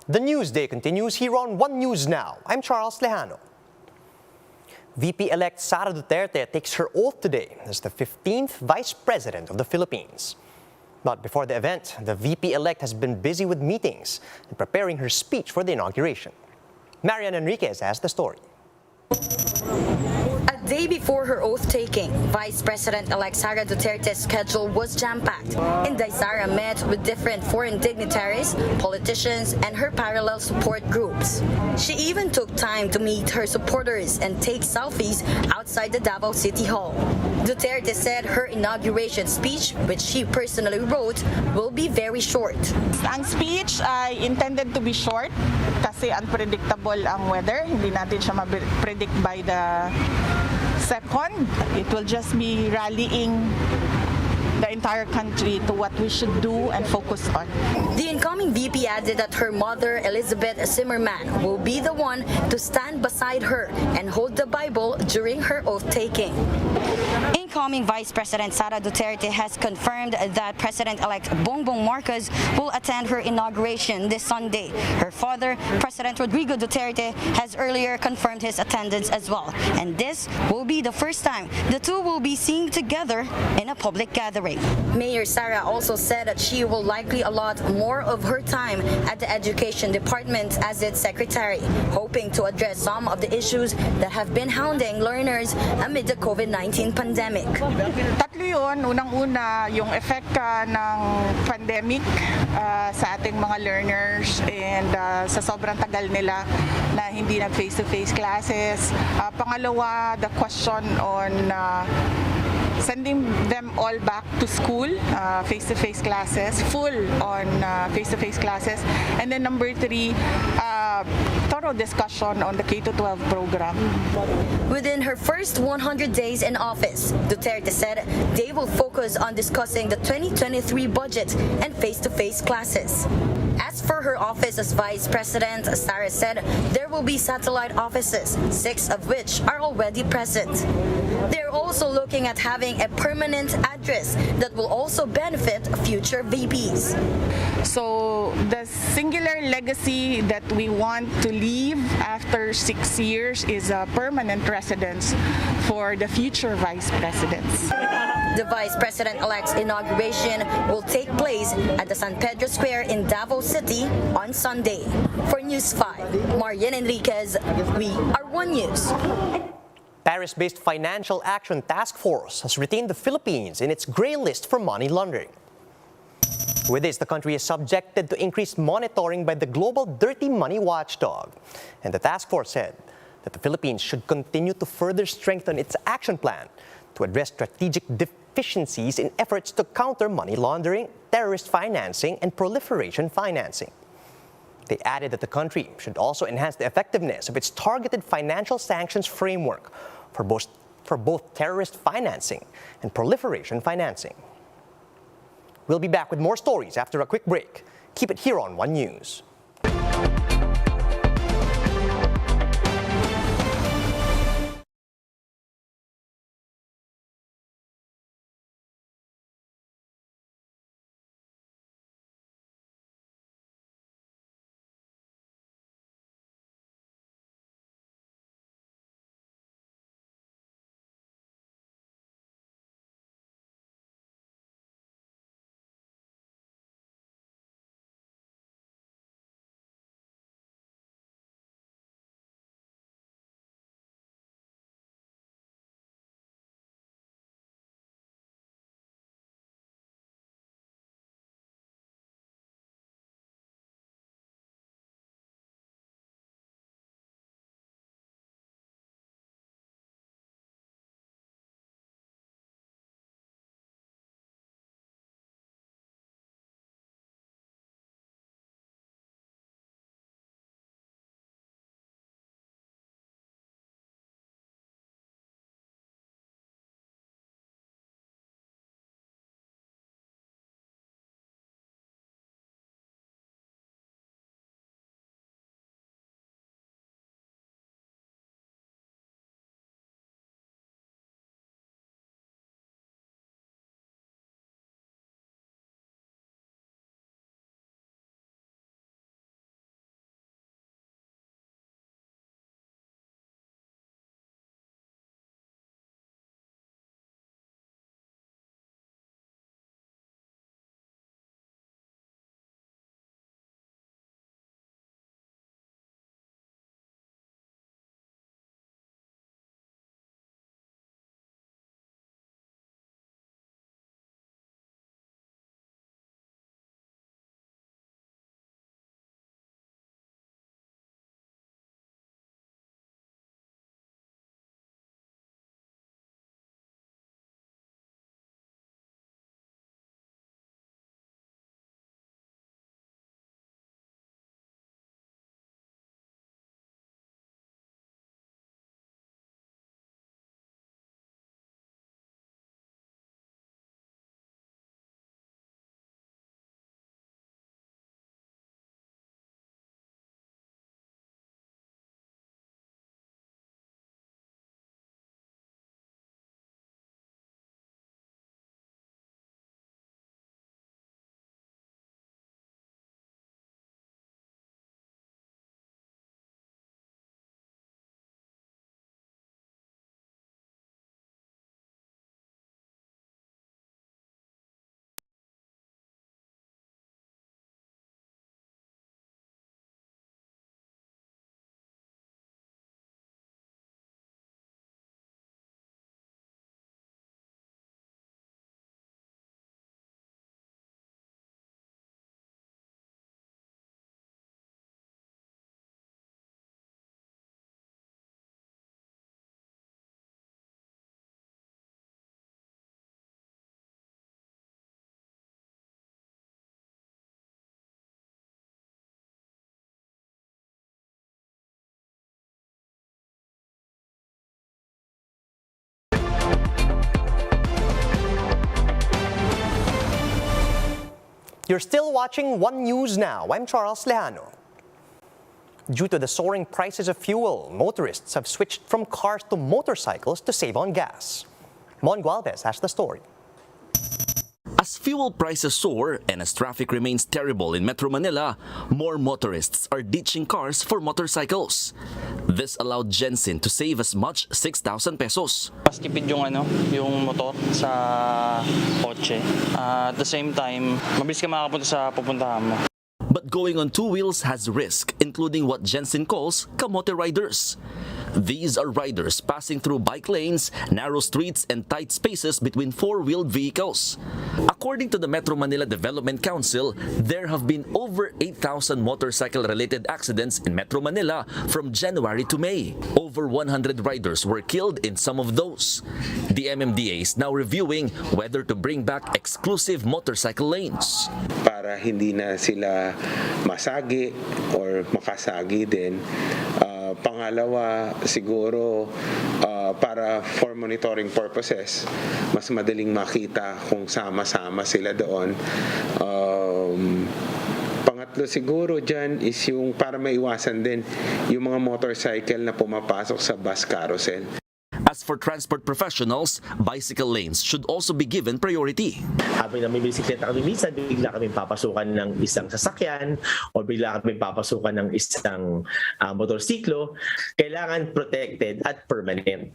The Newsday continues here on One News Now. I'm Charles Lejano. VP-elect Sara Duterte takes her oath today as the 15th Vice President of the Philippines. But before the event, the VP-elect has been busy with meetings and preparing her speech for the inauguration. Marian Enriquez has the story. A day before her oath-taking, Vice President-elect Sara Duterte's schedule was jam-packed. Inday Sara met with different foreign dignitaries, politicians, and her parallel support groups. She even took time to meet her supporters and take selfies outside the Davao City Hall. Duterte said her inauguration speech, which she personally wrote, will be very short. Ang speech ay intended to be short kasi unpredictable ang weather. Hindi natin siya ma-predict by the second. It will just be rallying the entire country to what we should do and focus on. The incoming VP added that her mother, Elizabeth Zimmerman, will be the one to stand beside her and hold the Bible during her oath-taking. Incoming Vice President Sara Duterte has confirmed that President-elect Bongbong Marcos will attend her inauguration this Sunday. Her father, President Rodrigo Duterte, has earlier confirmed his attendance as well. And this will be the first time the two will be seen together in a public gathering. Mayor Sara also said that she will likely allot more of her time at the Education Department as its secretary, hoping to address some of the issues that have been hounding learners amid the COVID-19 pandemic. Tatlo yun. Unang-una, yung effect ng pandemic sa ating mga learners and sa sobrang tagal nila na hindi nag-face-to-face classes. Pangalawa, the question on sending them all back to school, face-to-face classes, full on face-to-face classes. And then number three, thorough discussion on the K-12 program. Within her first 100 days in office, Duterte said they will focus on discussing the 2023 budget and face-to-face classes. As for her office as Vice President, Sara said there will be satellite offices, 6 of which are already present. They're also looking at having a permanent address that will also benefit future VPs. So the singular legacy that we want to leave after 6 years is a permanent residence for the future vice presidents. The Vice President-elect's inauguration will take place at the San Pedro Square in Davao City on Sunday. For News 5, Marian Enriquez, we are One News. Paris-based Financial Action Task Force has retained the Philippines in its gray list for money laundering. With this, the country is subjected to increased monitoring by the global dirty money watchdog. And the task force said that the Philippines should continue to further strengthen its action plan to address strategic deficiencies in efforts to counter money laundering, terrorist financing, and proliferation financing. They added that the country should also enhance the effectiveness of its targeted financial sanctions framework for both terrorist financing and proliferation financing. We'll be back with more stories after a quick break. Keep it here on One News. You're still watching One News Now. I'm Charles Lejano. Due to the soaring prices of fuel, motorists have switched from cars to motorcycles to save on gas. Mon Gualvez has the story. As fuel prices soar and as traffic remains terrible in Metro Manila, more motorists are ditching cars for motorcycles. This allowed Jensen to save as much 6,000 pesos. Mas tipid yung motor sa kotse. At the same time, mabilis ka makakapunta sa pupuntahan mo. But going on two wheels has risk, including what Jensen calls kamote riders. These are riders passing through bike lanes, narrow streets, and tight spaces between four-wheeled vehicles. According to the Metro Manila Development Council, there have been over 8,000 motorcycle-related accidents in Metro Manila from January to May. Over 100 riders were killed in some of those. The MMDA is now reviewing whether to bring back exclusive motorcycle lanes. Para hindi na sila masagi or makasagi din. Pangalawa, siguro para for monitoring purposes, mas madaling makita kung sama-sama sila doon. Pangatlo siguro dyan is yung para maiwasan din yung mga motorcycle na pumapasok sa bus carousel. As for transport professionals, bicycle lanes should also be given priority. Habang na may bisikleta kami, minsan bigla kami papasukan ng isang sasakyan o bigla kami papasukan ng isang motorsiklo, kailangan protected at permanent.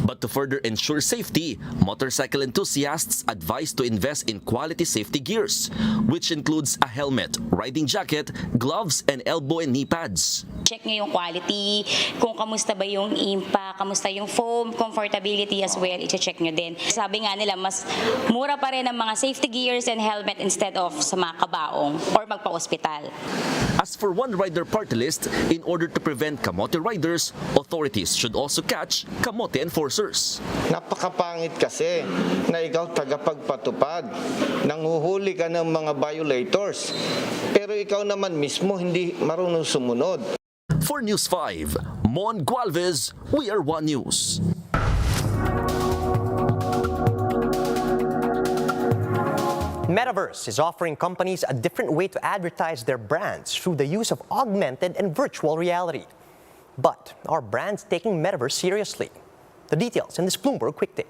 But to further ensure safety, motorcycle enthusiasts advise to invest in quality safety gears, which includes a helmet, riding jacket, gloves, and elbow and knee pads. Check nyo yung quality, kung kamusta ba yung impact, kamusta yung foam, comfortability as well, i-check nyo din. Sabi nga nila, mas mura pa rin ang mga safety gears and helmet instead of sa mga kabaong or magpa-ospital. As for one rider party list, in order to prevent kamote riders, authorities should also catch kamote enforcers. Napakapangit kasi na ikaw tagapagpatupad. Nanghuhuli ka ng mga violators. Pero ikaw naman mismo hindi marunong sumunod. For News 5, Mon Gualvez, we are One News. Metaverse is offering companies a different way to advertise their brands through the use of augmented and virtual reality. But are brands taking Metaverse seriously? The details in this Bloomberg Quick Take.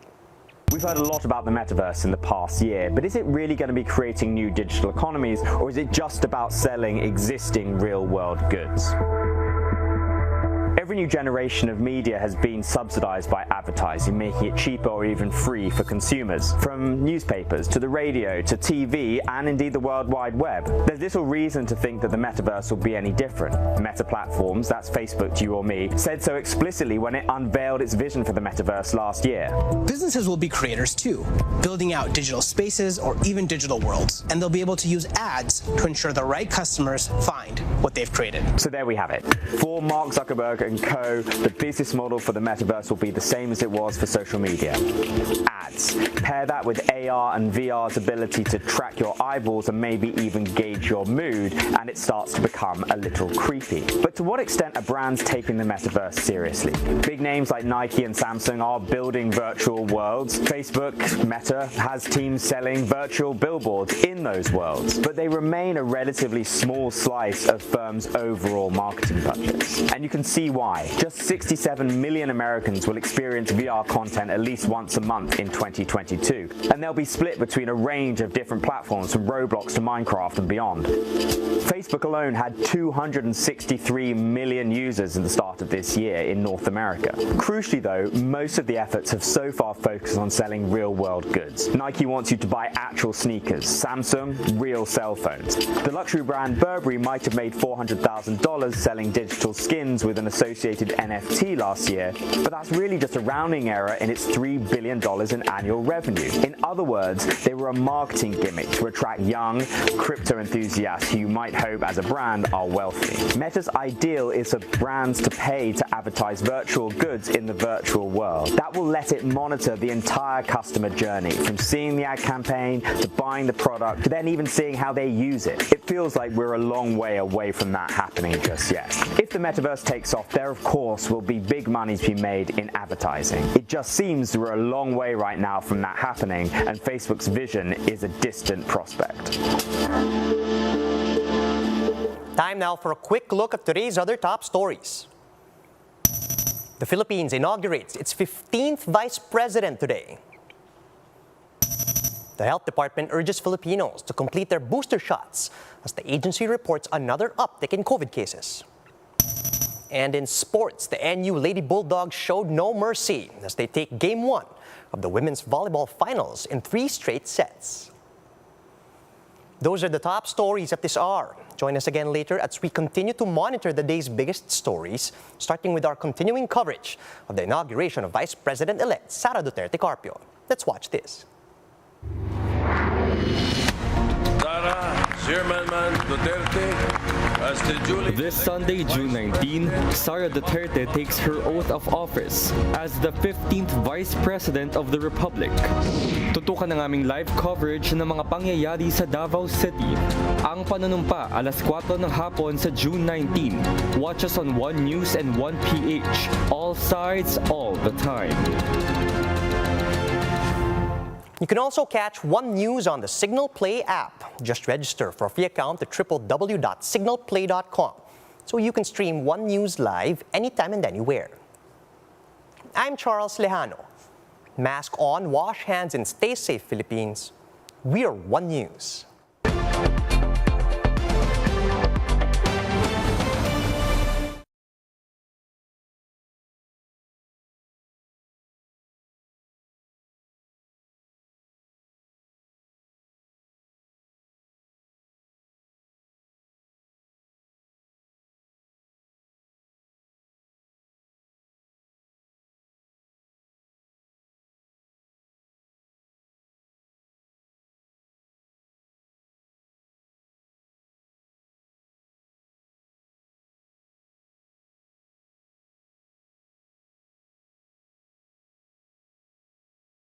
We've heard a lot about the metaverse in the past year, but is it really going to be creating new digital economies, or is it just about selling existing real-world goods? Every new generation of media has been subsidized by advertising, making it cheaper or even free for consumers. From newspapers to the radio to TV and indeed the World Wide Web. There's little reason to think that the metaverse will be any different. Meta Platforms, that's Facebook to you or me, said so explicitly when it unveiled its vision for the metaverse last year. Businesses will be creators too, building out digital spaces or even digital worlds, and they'll be able to use ads to ensure the right customers find what they've created. So there we have it. For Mark Zuckerberg and co, the business model for the metaverse will be the same as it was for social media. Ads. Pair that with AR and VR's ability to track your eyeballs and maybe even gauge your mood, and it starts to become a little creepy. But to what extent are brands taking the metaverse seriously? Big names like Nike and Samsung are building virtual worlds. Facebook, Meta, has teams selling virtual billboards in those worlds, but they remain a relatively small slice of firms' overall marketing budgets. And you can see why. Just 67 million Americans will experience VR content at least once a month in 2022, and they'll be split between a range of different platforms from Roblox to Minecraft and beyond. Facebook alone had 263 million users at the start of this year in North America. Crucially though, most of the efforts have so far focused on selling real-world goods. Nike wants you to buy actual sneakers, Samsung, real cell phones. The luxury brand Burberry might have made $400,000 selling digital skins with an associated NFT last year, but that's really just a rounding error in its $3 billion in annual revenue. In other words, they were a marketing gimmick to attract young crypto enthusiasts who you might hope as a brand are wealthy. Meta's ideal is for brands to pay to advertise virtual goods in the virtual world. That will let it monitor the entire customer journey, from seeing the ad campaign to buying the product to then even seeing how they use it. It feels like we're a long way away from that happening just yet. If the metaverse takes off, there of course will be big money to be made in advertising. It just seems we're a long way right now from that happening, and Facebook's vision is a distant prospect. Time now for a quick look at today's other top stories. The Philippines inaugurates its 15th vice president today. The Health Department urges Filipinos to complete their booster shots as the agency reports another uptick in COVID cases. And in sports, the NU Lady Bulldogs showed no mercy as they take Game 1 of the women's volleyball finals in 3 straight sets. Those are the top stories at this hour. Join us again later as we continue to monitor the day's biggest stories, starting with our continuing coverage of the inauguration of Vice President-elect Sara Duterte Carpio. Let's watch this. This Sunday, June 19, Sara Duterte takes her oath of office as the 15th Vice President of the Republic. Tutukan ng aming live coverage ng mga pangyayari sa Davao City. Ang panunumpa alas 4 ng hapon sa June 19. Watch us on One News and One PH. All sides, all the time. You can also catch One News on the Signal Play app. Just register for a free account at www.signalplay.com so you can stream One News live anytime and anywhere. I'm Charles Lejano. Mask on, wash hands, and stay safe, Philippines. We are One News.